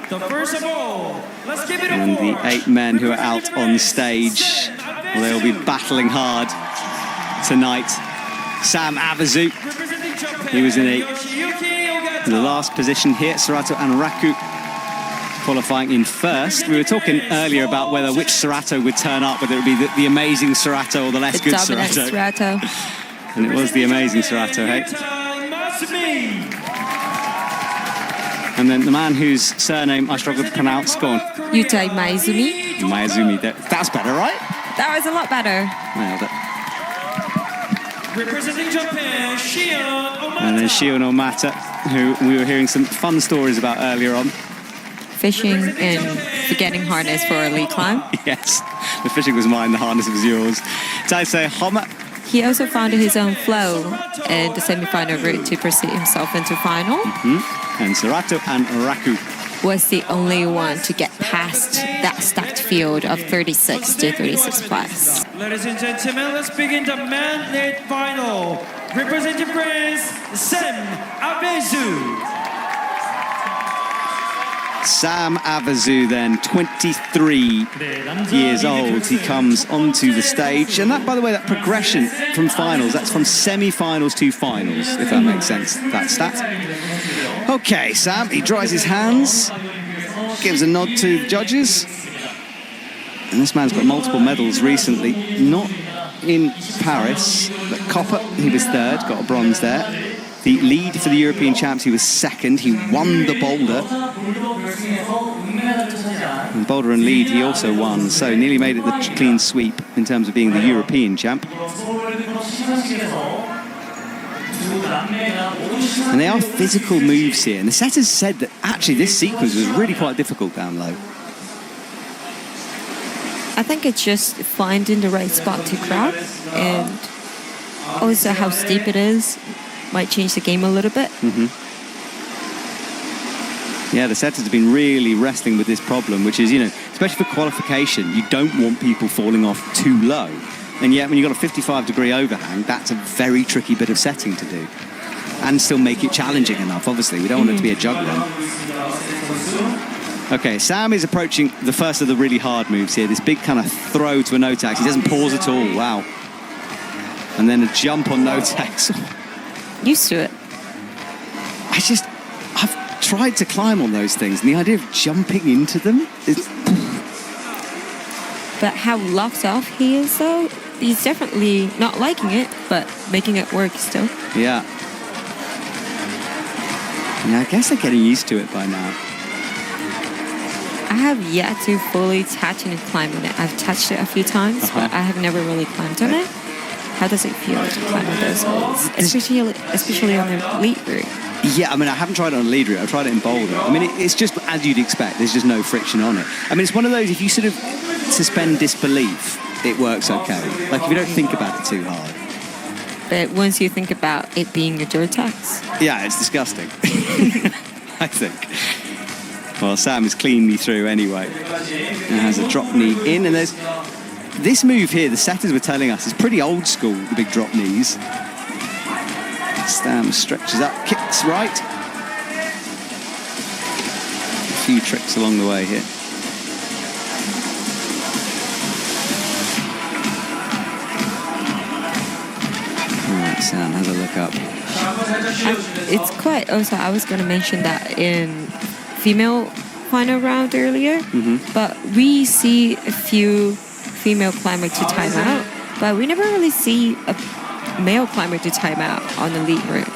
First of all, let's give it a And the 8 men who are out on stage, well, they'll be battling hard tonight. Sam Avizu, he was in the last position here. Serato and Raku qualifying in first. We were talking earlier about which Serato would turn up, whether it would be the amazing Serato or the less good Serato. And it was the amazing Serato, hey? And then the man whose surname I struggled to pronounce, go on. Yuta Maezumi. Maezumi, that's better, right? That was a lot better. Nailed it. Representing Japan, Chae-hyun Omata. And then Chae-hyun Omata, who we were hearing some fun stories about earlier on. Fishing and forgetting harness for a lead climb. Yes, the fishing was mine, the harness was yours. Chae-hyun. He also found his own flow in the semi-final route to proceed himself into final. And Serato and Raku was the only one to get past that stacked field of 36 to 36 plus. Ladies and gentlemen, let's begin the man-led final. Representing France, Sam Avizu. Sam Avizu then, 23 years old. He comes onto the stage. And that, by the way, that progression from finals, that's from semi-finals to finals, if that makes sense, that stat. Okay, Sam, he dries his hands, gives a nod to the judges. And this man's got multiple medals recently, not in Paris, but copper, he was third, got a bronze there. The lead for the European champs, he was second. He won the boulder. And boulder and lead, he also won. So nearly made it the clean sweep in terms of being the European champ. And they are physical moves here. And the setters said that actually this sequence was really quite difficult down low. I think it's just finding the right spot to grab, and also how steep it is might change the game a little bit. Yeah, the setters have been really wrestling with this problem, which is, especially for qualification, you don't want people falling off too low. And yet, when you've got a 55-degree overhang, that's a very tricky bit of setting to do. And still make it challenging enough, obviously. We don't want it to be a juggling. Okay, Sam is approaching the first of the really hard moves here. This big kind of throw to a no-tax. He doesn't pause at all. Wow. And then a jump on no-tax. Used to it. I've tried to climb on those things, and the idea of jumping into them is... But how locked off he is, though, he's definitely not liking it, but making it work still. Yeah. Yeah, I guess they're getting used to it by now. I have yet to fully touch and climb on it. I've touched it a few times, but I have never really climbed on it. How does it feel to climb on those hills? Especially on the lead route. Yeah, I mean, I haven't tried it on a lead route. I've tried it in boulder. I mean, it's just as you'd expect. There's just no friction on it. I mean, it's one of those, if you sort of suspend disbelief, it works okay. Like, if you don't think about it too hard. But once you think about it being a dirt tax. Yeah, it's disgusting. I think. Well, Sam is cleanly through anyway. And has a drop knee in. And there's this move here, the setters were telling us, is pretty old school, the big drop knees. Sam stretches up, kicks right. A few tricks along the way here. All right, Sam has a look up. It's quite... Also, I was going to mention that in female final round earlier, but we see a few female climbers to time out, but we never really see a male climber to time out on the lead route.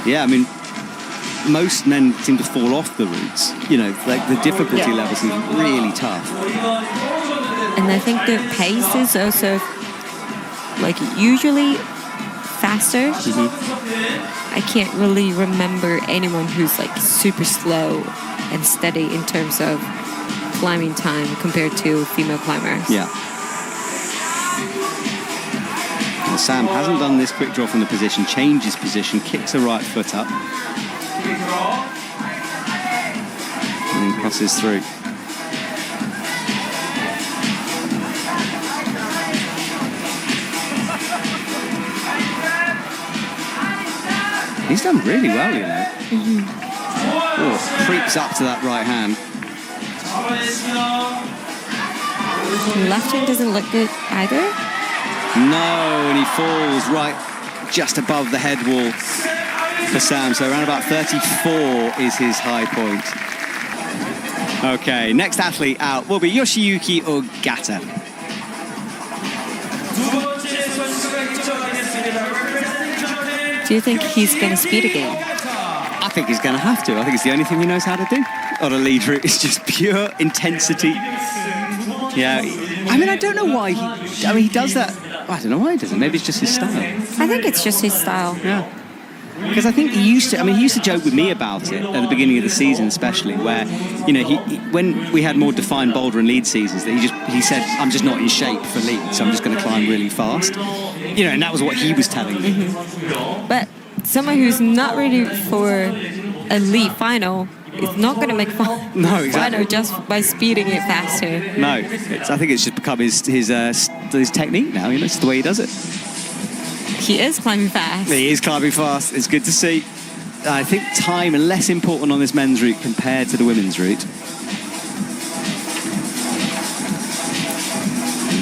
Yeah, I mean, most men seem to fall off the routes. Like the difficulty level seems really tough. And I think the pace is also, like, usually faster. I can't really remember anyone who's, like, super slow and steady in terms of climbing time compared to female climbers. Yeah. Well, Sam hasn't done this quick draw from the position, changes position, kicks the right foot up. And then crosses through. He's done really well, Oh, creeps up to that right hand. Left hand doesn't look good either. No, and he falls right just above the head wall for Sam. So around about 34 is his high point. Okay, next athlete out will be Yoshiyuki Ogata. Do you think he's going to speed again? I think he's going to have to. I think it's the only thing he knows how to do on a lead route. It's just pure intensity. Yeah, I mean, I don't know why he does that. I don't know why he does it. Maybe it's just his style. I think it's just his style. Yeah. Because I think he used to joke with me about it at the beginning of the season, especially, where, you know, he when we had more defined boulder and lead seasons, that he said, I'm just not in shape for lead, so I'm just going to climb really fast. You know, and that was what he was telling me. Mm-hmm. But someone who's not ready for a lead final is not going to make no, exactly. final just by speeding it faster. No, I think it's just become his technique now. You know, it's the way he does it. He is climbing fast. He is climbing fast. It's good to see. I think time is less important on this men's route compared to the women's route.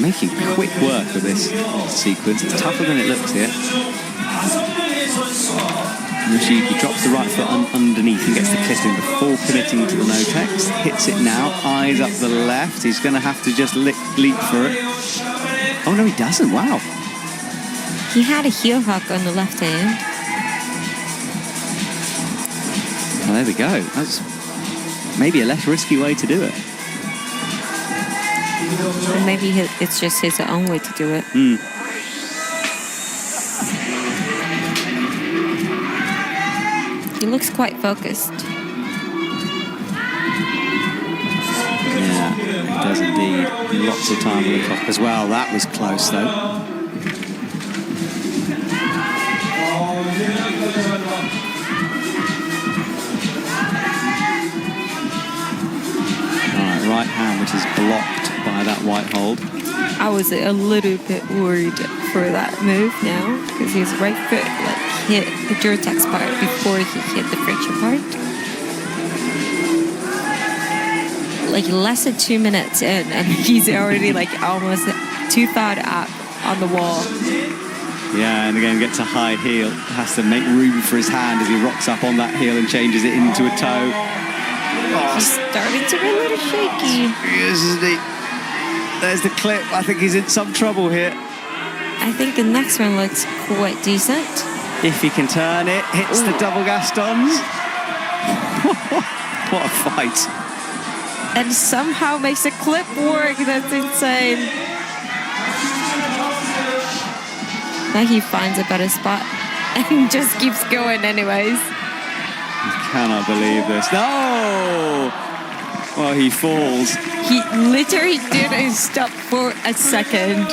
Making quick work of this sequence. It's tougher than it looks here. Yoshiyuki drops the right foot underneath and gets the clip in before committing to the no-text. Hits it now, eyes up the left. He's going to have to just leap for it. Oh, no, he doesn't. Wow. He had a heel hook on the left hand. Oh, there we go. That's maybe a less risky way to do it. And maybe it's just his own way to do it. He looks quite focused. Yeah, he does indeed. Lots of time on the clock as well. That was close, though. Right hand, which is blocked by that white hold. I was a little bit worried for that move now because his right foot hit the Duretex part before he hit the friction part. Less than 2 minutes in, and he's already almost 2 thought up on the wall. Yeah, and again gets a high heel. Has to make room for his hand as he rocks up on that heel and changes it into a toe. He's starting to be a little shaky. Isn't he? There's the clip. I think he's in some trouble here. I think the next one looks quite decent. If he can turn it, hits the double Gastons. What a fight. And somehow makes the clip work. That's insane. Now he finds a better spot and just keeps going anyways. Cannot believe this. No! Well, he falls. He literally didn't stop for a second.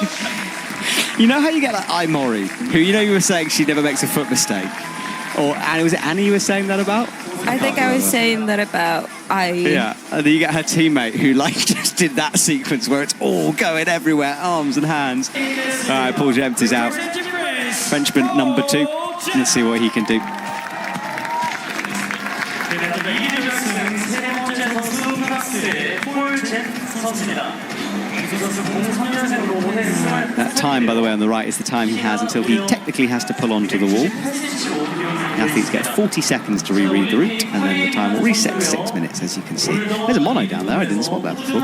You know how you get Aimori, who you were saying she never makes a foot mistake? Or was it Annie you were saying that about? I think I was saying that about Yeah, and then you get her teammate who just did that sequence where it's all going everywhere, arms and hands. All right, Paul Gemt is out. Frenchman number 2. Let's see what he can do. That time, by the way, on the right is the time he has until he technically has to pull onto the wall. The athletes get 40 seconds to reread the route, and then the time will reset to 6 minutes, as you can see. There's a mono down there. I didn't spot that before.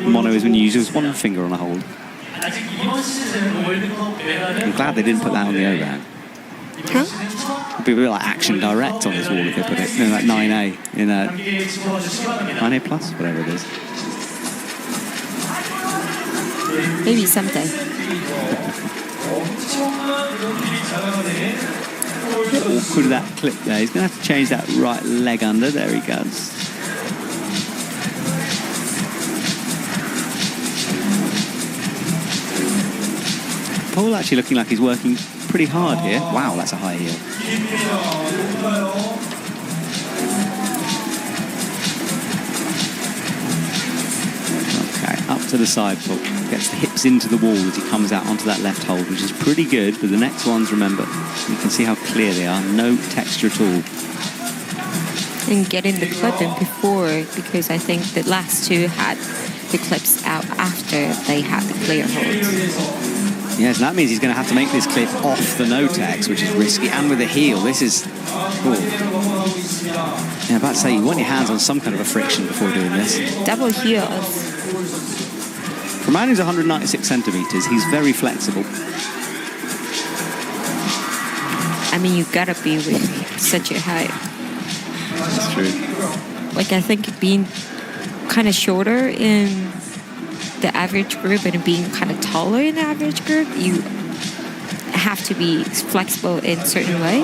Mono is when you use one finger on a hold. I'm glad they didn't put that on the overhand. Huh? It'd be a bit like Action Direct on this wall if they put it in 9A, in 9A plus, whatever it is. Maybe someday. Awkward that clip there. He's going to have to change that right leg under. There he goes. Paul actually looking like he's working pretty hard here. Wow, that's a high heel. Okay, up to the side pull. Gets the hips into the wall as he comes out onto that left hold, which is pretty good. But the next ones, remember, you can see how clear they are. No texture at all. and getting the clip in before, because I think the last two had the clips out after they had the clear holds. Yes, that means he's going to have to make this clip off the Notex, which is risky, and with the heel. This is... Oh. Yeah, about to say, you want your hands on some kind of a friction before doing this. Double heels. For a man who's 196 centimeters, he's very flexible. I mean, you gotta be with such a height. That's true. Like, I think being kind of shorter in the average group and being kind of taller in the average group, you have to be flexible in a certain way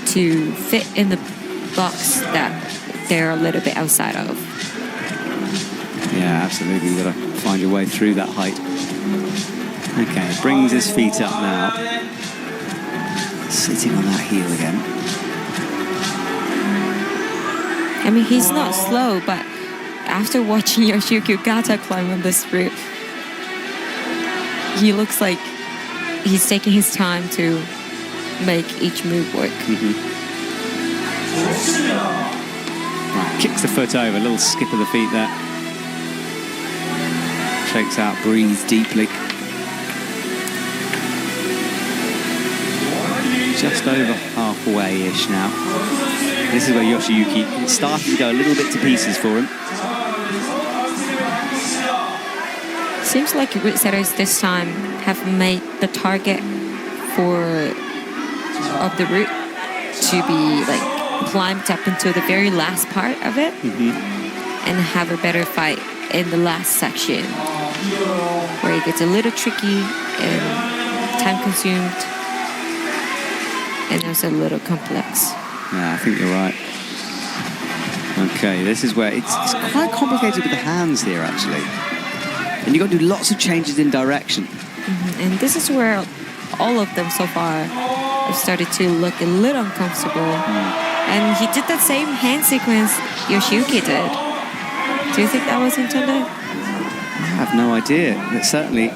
to fit in the box that they're a little bit outside of. Yeah, absolutely. You've got to find your way through that height. Okay, brings his feet up now. Sitting on that heel again. I mean, he's not slow, but after watching Yoshiyuki Ogata climb on this route, he looks like he's taking his time to make each move work. Right, kicks the foot over, a little skip of the feet there. Shakes out, breathes deeply. Just over halfway-ish now. This is where Yoshiyuki, it's starting to go a little bit to pieces for him. Seems like route setters this time have made the target of the route to be like climbed up into the very last part of it and have a better fight in the last section where it gets a little tricky and time consumed and also a little complex. Yeah, I think you're right. Okay, this is where it's quite complicated with the hands here, actually. And you've got to do lots of changes in direction. And this is where all of them so far have started to look a little uncomfortable. And he did that same hand sequence Yoshiyuki did. Do you think that was intended? I have no idea. But certainly,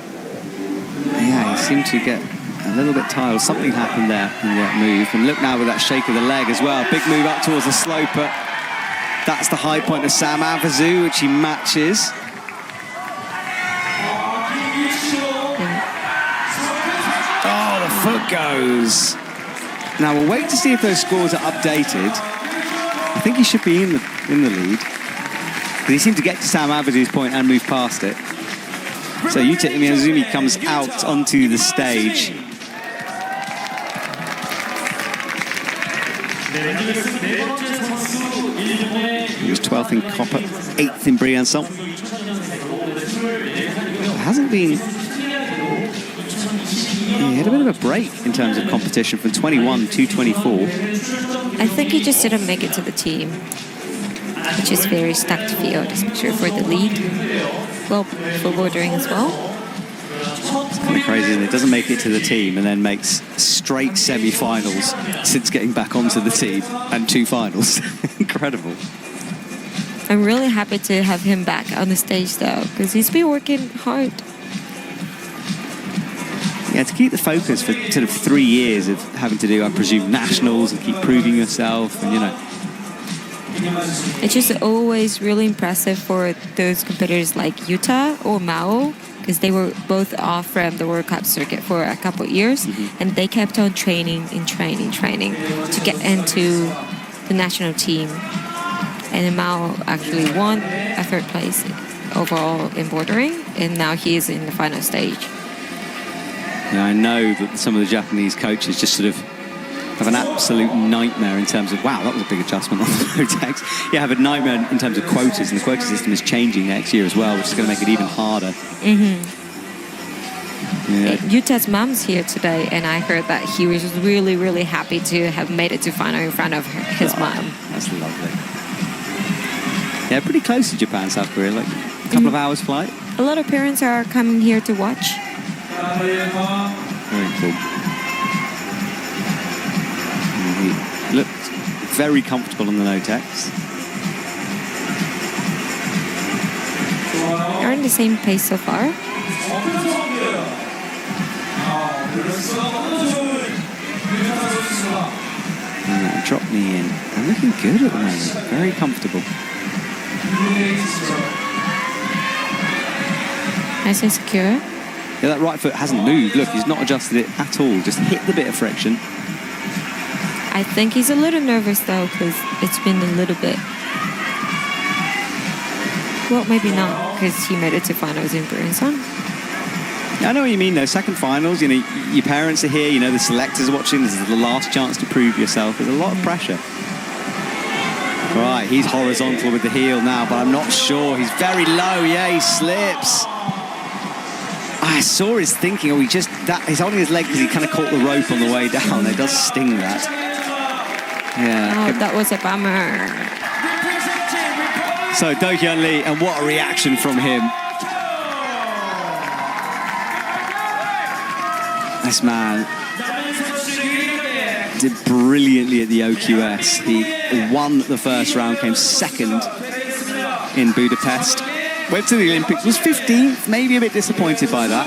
yeah, he seemed to get a little bit tired. Something happened there in that move. And look now with that shake of the leg as well. Big move up towards the sloper. That's the high point of Sam Avazu, which he matches. Oh, the foot goes. Now we'll wait to see if those scores are updated. I think he should be in the lead. But he seemed to get to Sam Avazu's point and move past it. So Yuta Miyazumi comes out onto the stage. He was 12th in copper, 8th in Briançon. It hasn't been... He had a bit of a break in terms of competition from 21 to 24. I think he just didn't make it to the team, which is very stacked field, especially for the lead. Well, for bordering as well. It's kind of crazy, isn't it? Doesn't make it to the team and then makes straight semi-finals since getting back onto the team and 2 finals. Incredible. I'm really happy to have him back on the stage though, because he's been working hard. Yeah, to keep the focus for sort of 3 years of having to do, I presume, nationals and keep proving yourself and, you know. It's just always really impressive for those competitors like Yuta or Mao, because they were both off from the World Cup circuit for a couple of years, and they kept on training to get into the national team. And Mao actually won a 3rd place overall in bordering, and now he is in the final stage. Yeah, I know that some of the Japanese coaches just sort of have an absolute nightmare in terms of, wow, that was a big adjustment on the Notex. Yeah, have a nightmare in terms of quotas, and the quota system is changing next year as well, which is going to make it even harder. Yeah. Yuta's mom's here today, and I heard that he was really, really happy to have made it to final in front of his mom. That's lovely. Yeah, pretty close to Japan, South Korea, like a couple of hours flight. A lot of parents are coming here to watch. Very cool. He looked very comfortable on the Notex. They're in the same pace so far. And that drop knee in. And looking good at the moment. Very comfortable. Nice and secure. Yeah, that right foot hasn't moved. Look, he's not adjusted it at all. Just hit the bit of friction. I think he's a little nervous though, because it's been a little bit. Well, maybe not, because he made it to finals in Busan. Yeah, I know what you mean though. Second finals, you know, your parents are here, you know, the selectors are watching. This is the last chance to prove yourself. There's a lot of pressure. Right, he's horizontal with the heel now, but I'm not sure. He's very low. Yeah, he slips. I saw his thinking, he's holding his leg because he kind of caught the rope on the way down. It does sting that. Yeah. Oh, that was a bummer. So Do-hyun Lee, and what a reaction from him. This man did brilliantly at the OQS. He won the first round, came second in Budapest. Went to the Olympics, was 15th, maybe a bit disappointed by that.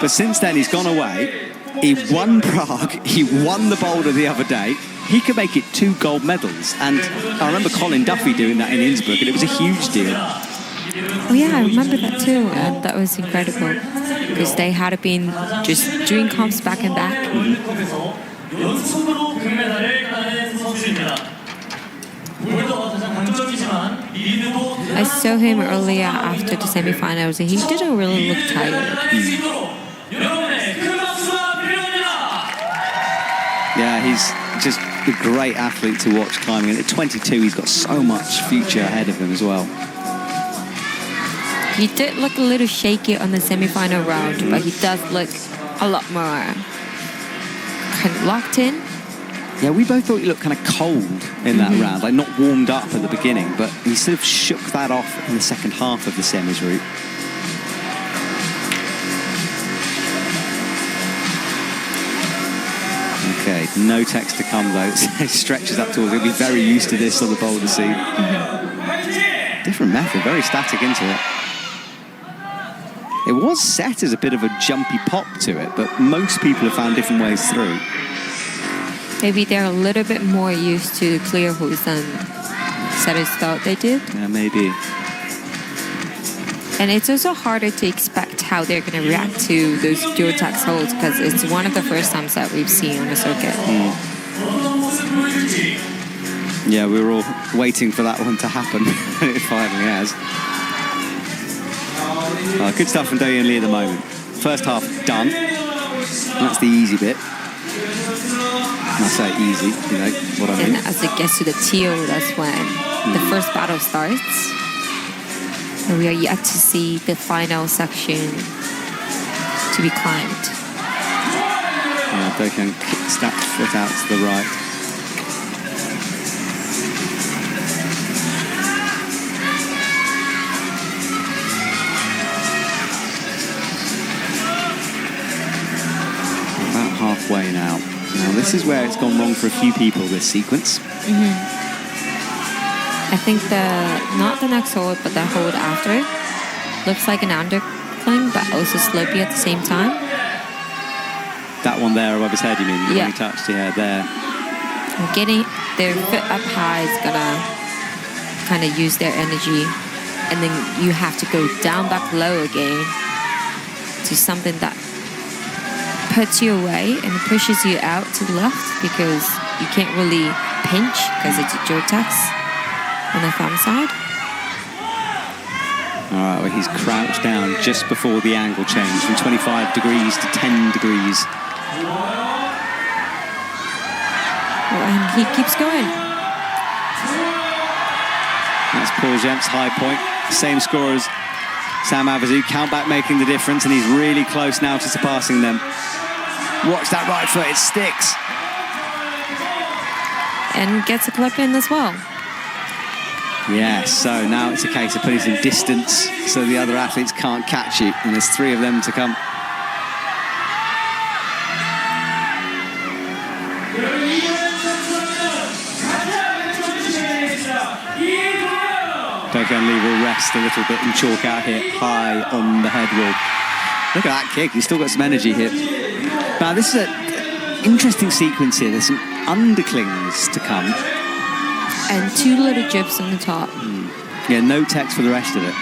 But since then, he's gone away. He won Prague, he won the boulder the other day. He could make it 2 gold medals. And I remember Colin Duffy doing that in Innsbruck, and it was a huge deal. Oh yeah, I remember that too, and that was incredible. Because they had been just doing comps back and back. I saw him earlier after the semifinals and he didn't really look tired. Yeah, he's just a great athlete to watch climbing. And at 22, he's got so much future ahead of him as well. He did look a little shaky on the semifinal round, but he does look a lot more kind of locked in. Yeah, we both thought he looked kind of cold in that round, like not warmed up at the beginning, but he sort of shook that off in the second half of the semis route. Okay, no text to come though. It stretches up towards it. He'll be very used to this on the boulder seat. Different method, very static into it. It was set as a bit of a jumpy pop to it, but most people have found different ways through. Maybe they're a little bit more used to clear holds than setters thought they did. Yeah, maybe. And it's also harder to expect how they're going to react to those dual tax holds because it's one of the first times that we've seen on the circuit. Yeah, we were all waiting for that one to happen. It finally has. Good stuff from Do-hyun Lee at the moment. First half done. That's the easy bit. I say easy, you know what I mean. And as it gets to the teal, that's when the first battle starts. And we are yet to see the final section to be climbed. Yeah, Do-hyun kicks that foot out to the right. About halfway now. Now this is where it's gone wrong for a few people, this sequence. I think not the next hold, but the hold after looks like an undercling, but also slopey at the same time. That one there above his head, you mean? Yeah. When he touched, yeah, there. Getting their foot up high is gonna kind of use their energy, and then you have to go down back low again to something that puts you away and pushes you out to the left because you can't really pinch because it's a Jotax on the thumb side. All right, well, he's crouched down just before the angle change from 25 degrees to 10 degrees. Oh, and he keeps going. That's Paul Jemp's high point. Same score as Sam Havasu. Countback making the difference, and he's really close now to surpassing them. Watch that right foot, it sticks. And gets a clip in as well. Yeah, so now it's a case of putting some distance so the other athletes can't catch you, and there's 3 of them to come. Do-hyun Lee will rest a little bit and chalk out here high on the head wall. Look at that kick, he's still got some energy here. Now this is an interesting sequence here. There's some underclings to come. And 2 little jibs on the top. Yeah, no text for the rest of it.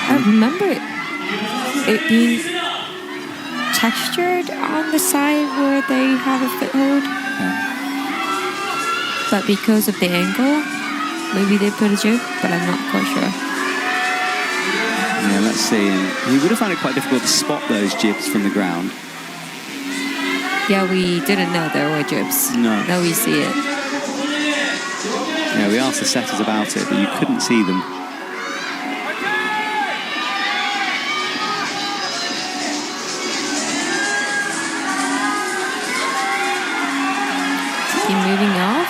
I remember it being textured on the side where they have a foothold. Yeah. But because of the angle, maybe they put a jib, but I'm not quite sure. Yeah, let's see. And we would have found it quite difficult to spot those jibs from the ground. Yeah, we didn't know there were jibs. No. Now we see it. Yeah, we asked the setters about it, but you couldn't see them. He moving off.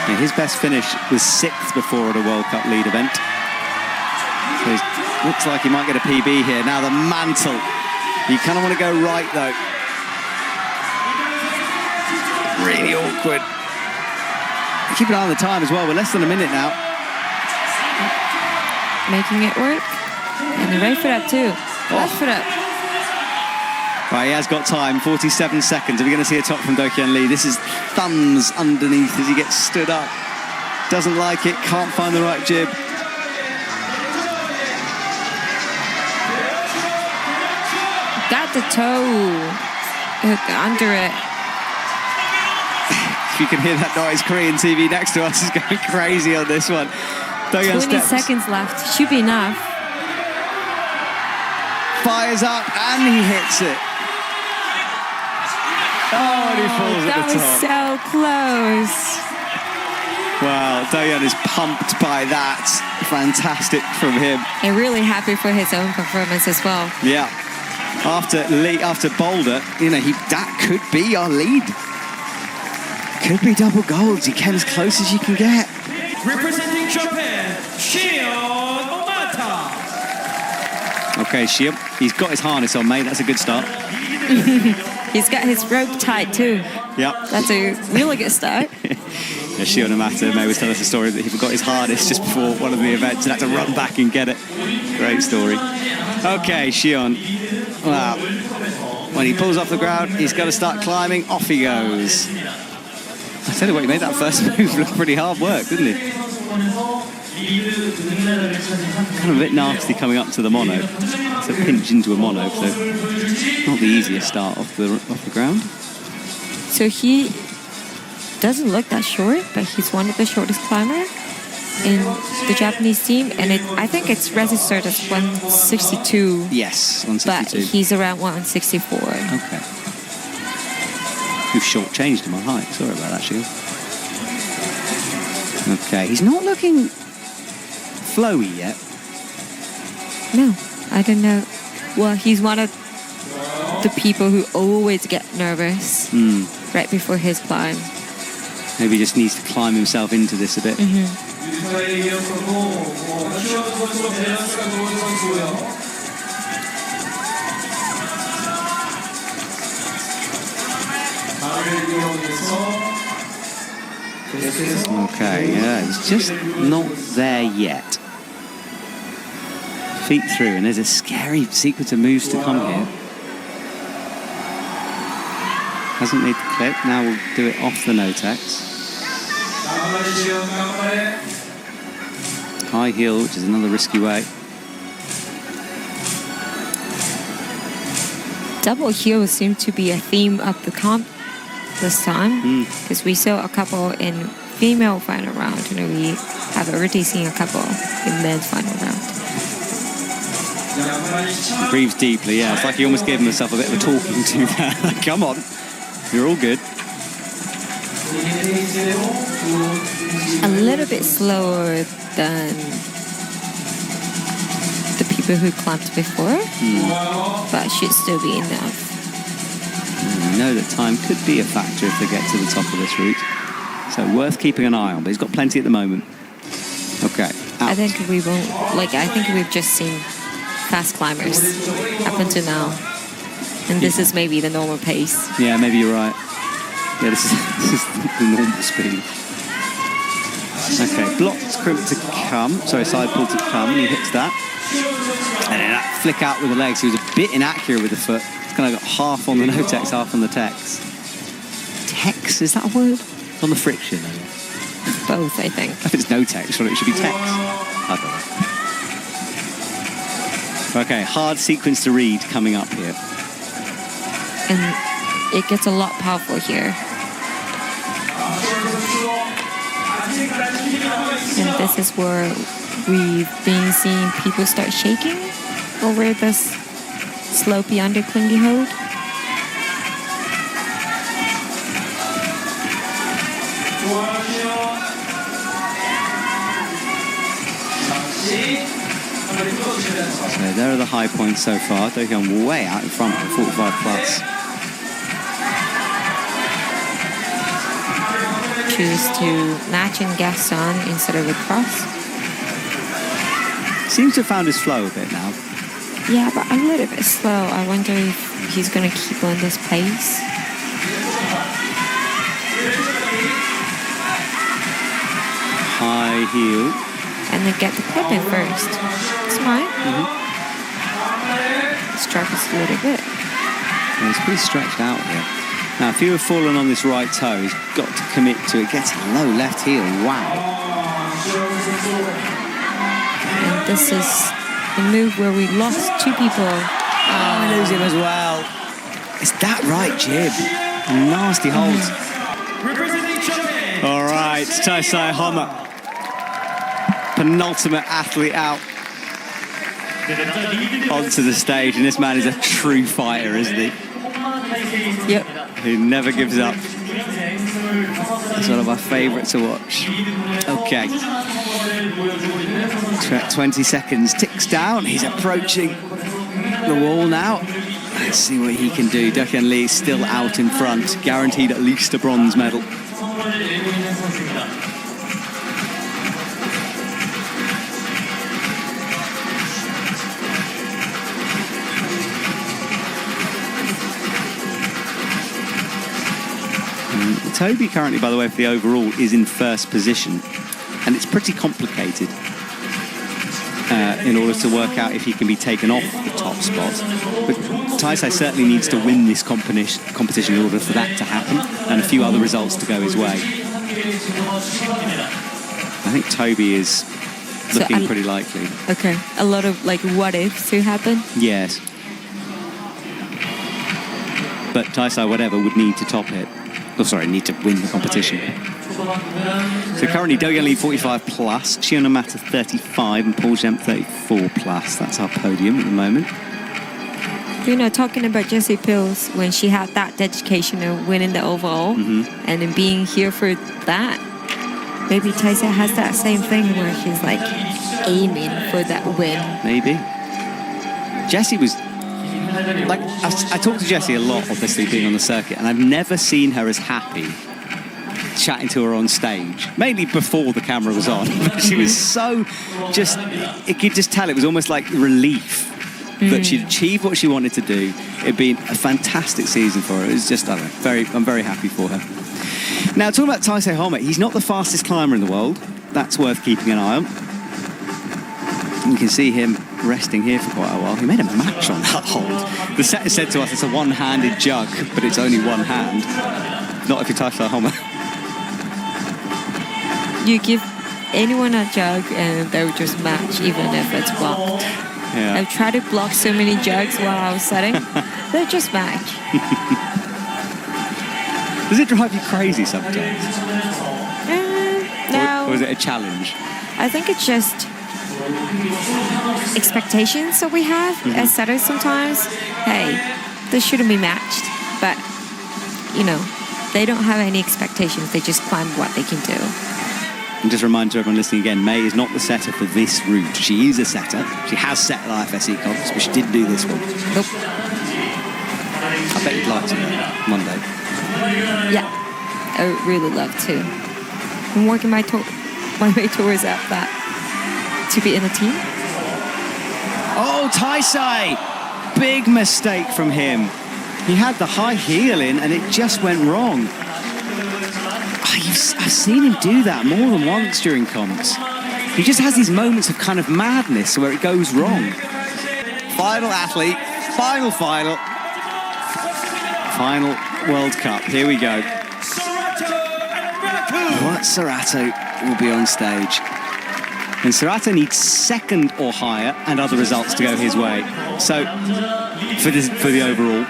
Yeah, his best finish was 6th before at a World Cup lead event. So it looks like he might get a PB here. Now the mantle. You kind of want to go right, though. Really awkward. Keep an eye on the time as well. We're less than a minute now. Making it work. And the right foot up, too. Left foot up. Right, he has got time. 47 seconds. Are we going to see a top from Do-hyun Lee? This is thumbs underneath as he gets stood up. Doesn't like it. Can't find the right jib. Got the toe hook under it. If you can hear that noise, Korean TV next to us is going crazy on this one. 20 seconds left. Should be enough. Fires up and he hits it. Oh, and he falls at the top. That was so close. Wow, Do-hyun is pumped by that. Fantastic from him. And really happy for his own performance as well. Yeah. After Boulder, you know, that could be our lead. Could be double golds. He came as close as you can get. Representing Japan, Chae-hyun. Okay, Chae-hyun, he's got his harness on, mate. That's a good start. He's got his rope tied too. Yep. That's a really good start. Yeah, Chae-hyun May was telling us a story that he forgot his harness just before one of the events and had to run back and get it. Great story. Okay, Chae-hyun. Wow. When he pulls off the ground, he's got to start climbing. Off he goes. I tell you what, he made that first move look pretty hard work, didn't he? Kind of a bit nasty coming up to the mono. It's a pinch into a mono, so not the easiest start off the ground. So he doesn't look that short, but he's one of the shortest climber in the Japanese team, and I think it's registered as 162. Yes, 162. But he's around 164. Okay. You've shortchanged him on height. Sorry about that, Shield. Okay, he's not looking flowy yet. No, I don't know. Well, he's one of the people who always get nervous right before his climb. Maybe he just needs to climb himself into this a bit. Okay, yeah, it's just not there yet. Feet through, and there's a scary sequence of moves to come here. Hasn't made the clip, now we'll do it off the no-tex. High heel, which is another risky way. Double heel seemed to be a theme of the comp this time, because we saw a couple in female final round, and we have already seen a couple in men's final round. He breathes deeply, yeah. It's like he almost gave himself a bit of a talking to there. Come on, you're all good. A little bit slower than the people who climbed before, but should still be enough. We know that time could be a factor if they get to the top of this route. So worth keeping an eye on, but he's got plenty at the moment. Okay. Out. I think we won't, I think we've just seen fast climbers up until now. And this is maybe the normal pace. Yeah, maybe you're right. Yeah, this is the normal speed. Okay, blocked crimp to come. Sorry, side pull to come, and he hits that. And then that flick out with the legs. He was a bit inaccurate with the foot. It's kind of got half on the no-tex, half on the tex. Tex, is that a word? On the friction, I guess. Both, I think. If it's no-tex, well, it should be tex. I don't know. Okay, hard sequence to read coming up here. And it gets a lot powerful here. And this is where we've been seeing people start shaking over this slopey underclingy hold. So there are the high points so far. Do-hyun way out in front of 45 plus. Choose to match and guess on instead of a cross. Seems to have found his flow a bit now. Yeah, but a little bit slow. I wonder if he's going to keep on this pace. High heel. And then get the pip in first. Smart. Struck us a little bit. Yeah, he's pretty stretched out here. Now, if you have fallen on this right toe, he's got to commit to it. Gets a low left heel. Wow. And this is the move where we lost two people. Oh, we lose him as well. Is that right, Jib? Nasty holds. All right, Chae-hyun, penultimate athlete out onto the stage, and this man is a true fighter, isn't he? Yep. Who never gives up. It's one of my favourites to watch. Okay. 20 seconds ticks down. He's approaching the wall now. Let's see what he can do. Do-hyun Lee still out in front, guaranteed at least a bronze medal. Toby currently, by the way, for the overall, is in first position. And it's pretty complicated in order to work out if he can be taken off the top spot. But Taisei certainly needs to win this competition in order for that to happen, and a few other results to go his way. I think Toby is looking pretty likely. Okay, a lot of like what ifs to happen. Yes. But Taisei, whatever, would need to top it. Oh, sorry, need to win the competition. So currently, Do-hyun Lee 45 plus, Cheon Mata 35, and Paul Gemp 34 plus. That's our podium at the moment. You know, talking about Jessie Pills, when she had that dedication of winning the overall, and then being here for that, maybe Taisei has that same thing where she's like aiming for that win. Maybe. Jessie was... Like, I talked to Jessie a lot, obviously, being on the circuit, and I've never seen her as happy chatting to her on stage, mainly before the camera was on. She was so just, it could just tell, it was almost like relief that she'd achieved what she wanted to do. It'd been a fantastic season for her. It was just, I don't know, I'm very happy for her. Now, talking about Chae-hyun, he's not the fastest climber in the world. That's worth keeping an eye on. You can see him resting here for quite a while. He made a match on that hold. The set has said to us it's a one-handed jug, but it's only one hand. Not if you touch that Chae-hyun. You give anyone a jug and they'll just match even if it's blocked. Yeah. I've tried to block so many jugs while I was setting. They'll just match. Does it drive you crazy sometimes? No. Or is it a challenge? I think it's just expectations that we have as setters sometimes. Hey, this shouldn't be matched. But, you know, they don't have any expectations. They just climb what they can do. And just a reminder to everyone listening again, May is not the setter for this route. She is a setter. She has set at IFSC comps, but she didn't do this one. Nope. I bet you'd like to one day. Yeah, I would really love to. I'm working my way towards that to be in the team. Oh, Taisei! Big mistake from him. He had the high heel in and it just went wrong. I've seen him do that more than once during comps. He just has these moments of kind of madness where it goes wrong. Final athlete, final. final World Cup. Here we go. What Serato will be on stage. And Serato needs second or higher and other results to go his way. So, for the overall.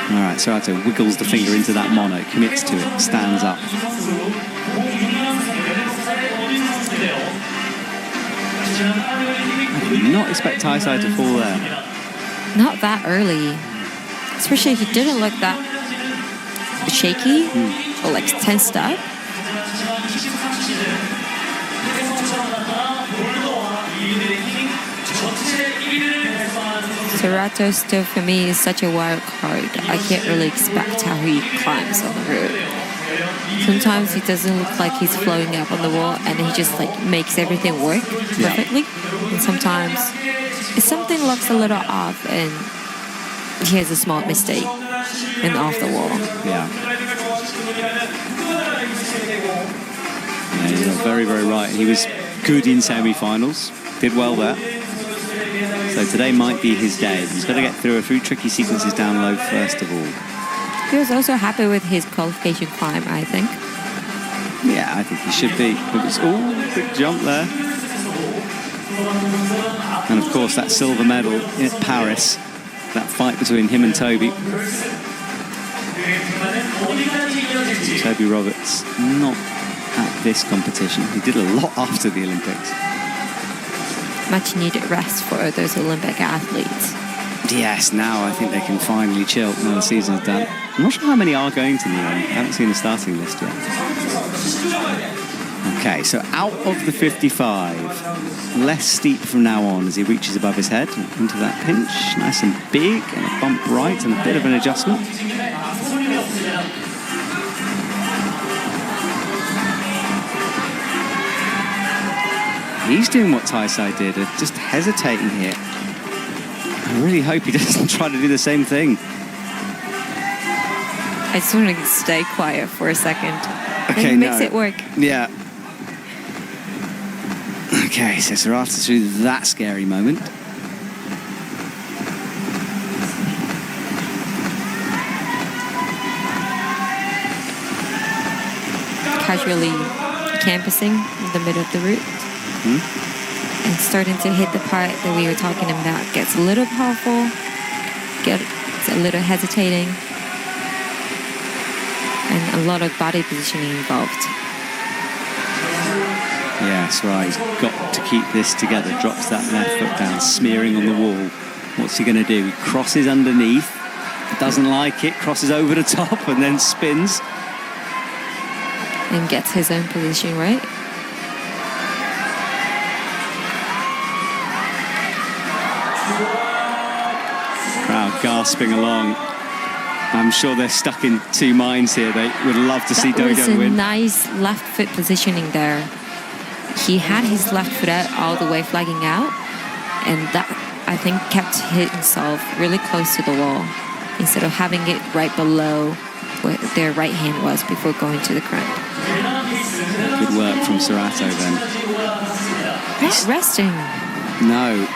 All right, Serato wiggles the finger into that mono, commits to it, stands up. I did not expect Taisai to fall there. Not that early. Especially he didn't look that shaky or like tensed up. Serato still for me is such a wild card. I can't really expect how he climbs on the route. Sometimes he doesn't look like he's floating up on the wall and he just like makes everything work perfectly. And sometimes if something looks a little off and he has a small mistake and off the wall. Yeah, you're very, very right. He was good in semi-finals, did well there. So today might be his day. He's got to get through a few tricky sequences down low first of all. He was also happy with his qualification climb, I think. Yeah, I think he should be. It was, big jump there. And of course that silver medal in Paris, that fight between him and Toby. Toby Roberts not at this competition. He did a lot after the Olympics. Much needed rest for those Olympic athletes. Yes, now I think they can finally chill now the season's done. I'm not sure how many are going to Nyon. I haven't seen the starting list yet. Okay, so out of the 55, less steep from now on as he reaches above his head into that pinch, nice and big, and a bump right and a bit of an adjustment. He's doing what Taisai did, just hesitating here. I really hope he doesn't try to do the same thing. I just want to stay quiet for a second. Okay, he makes it work. Yeah. Okay, so Serato through that scary moment. Casually campusing in the middle of the route. And starting to hit the part that we were talking about. Gets a little powerful, gets a little hesitating, and a lot of body positioning involved. Yeah, that's right. He's got to keep this together. Drops that left foot down, smearing on the wall. What's he going to do? He crosses underneath, doesn't like it, crosses over the top, and then spins. And gets his own position right. Crowd gasping along. I'm sure they're stuck in two minds here. They would love to see Do-hyun That was win. a nice left foot positioning there. He had his left foot out all the way flagging out, and that, I think, kept himself really close to the wall instead of having it right below where their right hand was before going to the ground. Good work from Serato then. Not resting. No.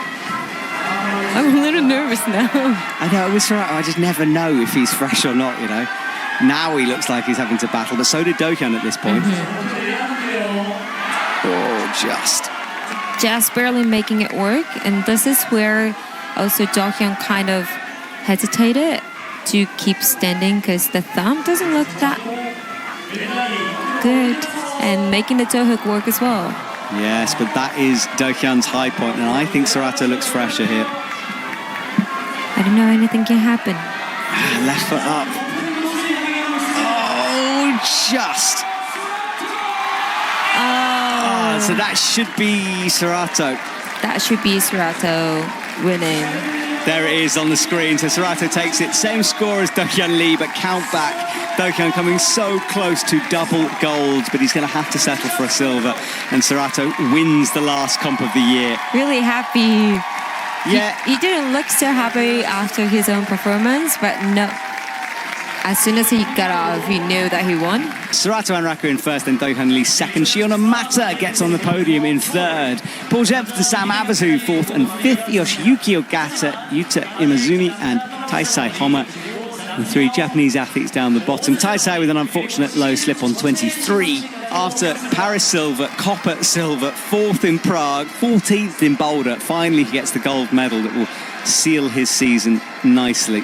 I'm a little nervous now. I know, with Serato, I just never know if he's fresh or not, you know. Now he looks like he's having to battle, but so did Do-hyun at this point. Oh, just barely making it work, and this is where also Do-hyun kind of hesitated to keep standing because the thumb doesn't look that good, and making the toe hook work as well. Yes, but that is Do-hyun's high point, and I think Serato looks fresher here. I don't know, anything can happen. Left foot up. Oh, just. Oh. So that should be Serato. That should be Serato winning. There it is on the screen. So Serato takes it. Same score as Do-hyun Lee, but count back. Do-hyun coming so close to double golds, but he's going to have to settle for a silver. And Serato wins the last comp of the year. Really happy. Yeah. He didn't look so happy after his own performance, but no. as soon as he got off, he knew that he won. Surato Anraku in first, then Do-hyun Lee second. Shiona Mata gets on the podium in third. Paul Jeb to Sam Abazu fourth and fifth. Yoshiyuki Ogata, Yuta Imazumi and Taisai Homa. The three Japanese athletes down the bottom. Taisai with an unfortunate low slip on 23. After Paris silver, copper silver, fourth in Prague, 14th in Boulder. Finally he gets the gold medal that will seal his season nicely.